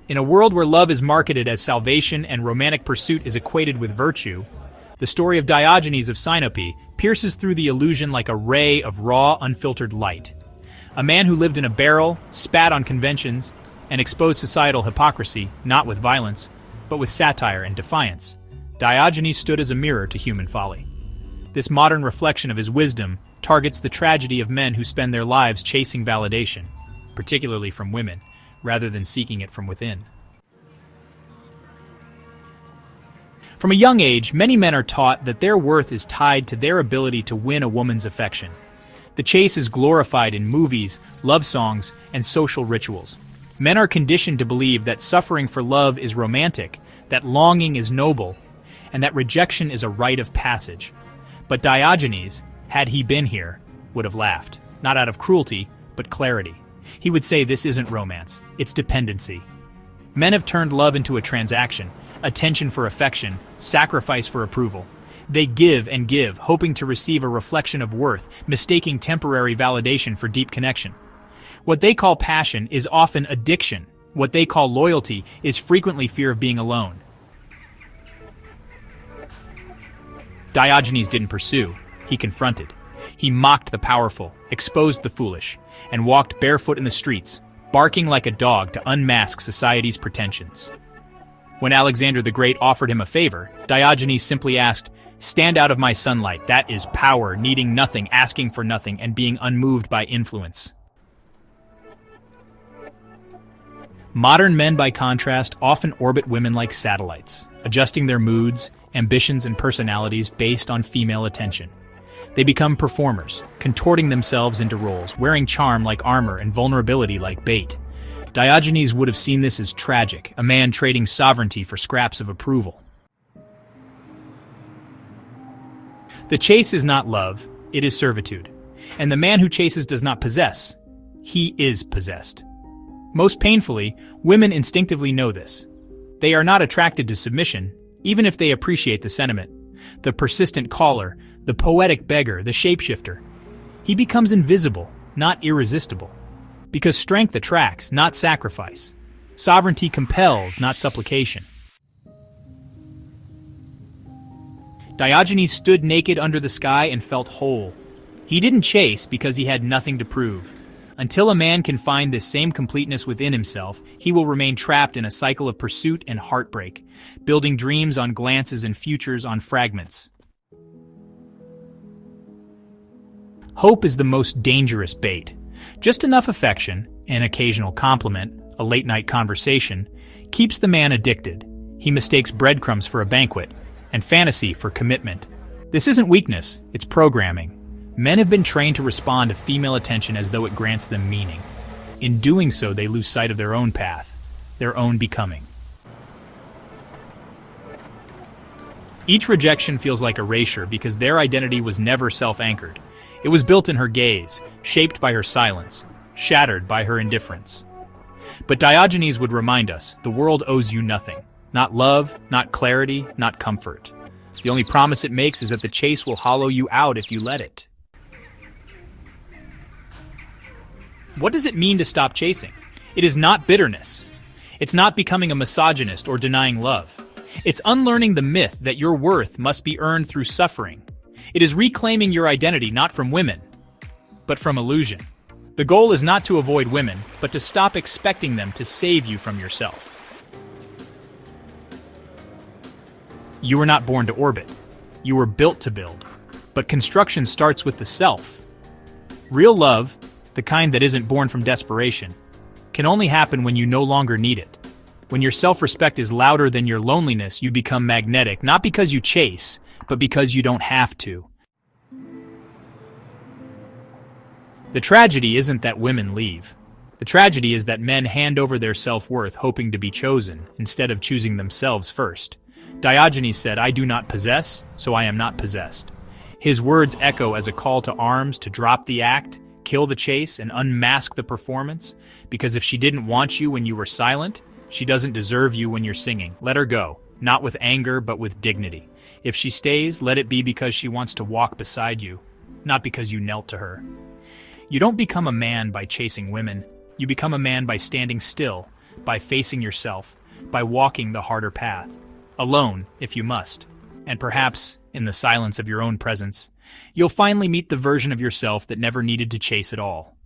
In a world where love is marketed as salvation and romantic pursuit is equated with virtue, the story of Diogenes of Sinope pierces through the illusion like a ray of raw, unfiltered light. A man who lived in a barrel, spat on conventions, and exposed societal hypocrisy, not with violence, but with satire and defiance. Diogenes stood as a mirror to human folly. This modern reflection of his wisdom targets the tragedy of men who spend their lives chasing validation, particularly from women, rather than seeking it from within. From a young age, many men are taught that their worth is tied to their ability to win a woman's affection. The chase is glorified in movies, love songs, and social rituals. Men are conditioned to believe that suffering for love is romantic, that longing is noble, and that rejection is a rite of passage. But Diogenes, had he been here, would have laughed, not out of cruelty, but clarity. He would say this isn't romance, it's dependency. Men have turned love into a transaction, attention for affection, sacrifice for approval. They give and give, hoping to receive a reflection of worth, mistaking temporary validation for deep connection. What they call passion is often addiction. What they call loyalty is frequently fear of being alone. Diogenes didn't pursue, he confronted. He mocked the powerful, exposed the foolish, and walked barefoot in the streets, barking like a dog to unmask society's pretensions. When Alexander the Great offered him a favor, Diogenes simply asked, "Stand out of my sunlight." That is power, needing nothing, asking for nothing, and being unmoved by influence. Modern men, by contrast, often orbit women like satellites, adjusting their moods, ambitions, and personalities based on female attention. They become performers, contorting themselves into roles, wearing charm like armor and vulnerability like bait. Diogenes would have seen this as tragic, a man trading sovereignty for scraps of approval. The chase is not love, it is servitude. And the man who chases does not possess, he is possessed. Most painfully, women instinctively know this. They are not attracted to submission, even if they appreciate the sentiment. The persistent caller, the poetic beggar, the shapeshifter. He becomes invisible, not irresistible. Because strength attracts, not sacrifice. Sovereignty compels, not supplication. Diogenes stood naked under the sky and felt whole. He didn't chase because he had nothing to prove. Until a man can find this same completeness within himself, he will remain trapped in a cycle of pursuit and heartbreak, building dreams on glances and futures on fragments. Hope is the most dangerous bait. Just enough affection, an occasional compliment, a late-night conversation, keeps the man addicted. He mistakes breadcrumbs for a banquet, and fantasy for commitment. This isn't weakness, it's programming. Men have been trained to respond to female attention as though it grants them meaning. In doing so, they lose sight of their own path, their own becoming. Each rejection feels like erasure because their identity was never self-anchored. It was built in her gaze, shaped by her silence, shattered by her indifference. But Diogenes would remind us, the world owes you nothing. Not love, not clarity, not comfort. The only promise it makes is that the chase will hollow you out if you let it. What does it mean to stop chasing? It is not bitterness. It's not becoming a misogynist or denying love. It's unlearning the myth that your worth must be earned through suffering. It is reclaiming your identity not from women, but from illusion. The goal is not to avoid women, but to stop expecting them to save you from yourself. You were not born to orbit. You were built to build. But construction starts with the self. Real love, the kind that isn't born from desperation, can only happen when you no longer need it. When your self-respect is louder than your loneliness, you become magnetic, not because you chase, but because you don't have to. The tragedy isn't that women leave. The tragedy is that men hand over their self-worth hoping to be chosen, instead of choosing themselves first. Diogenes said, "I do not possess, so I am not possessed." His words echo as a call to arms to drop the act, kill the chase, and unmask the performance, because if she didn't want you when you were silent, she doesn't deserve you when you're singing. Let her go, not with anger, but with dignity. If she stays, let it be because she wants to walk beside you, not because you knelt to her. You don't become a man by chasing women. You become a man by standing still, by facing yourself, by walking the harder path, alone if you must. And perhaps, in the silence of your own presence, you'll finally meet the version of yourself that never needed to chase at all.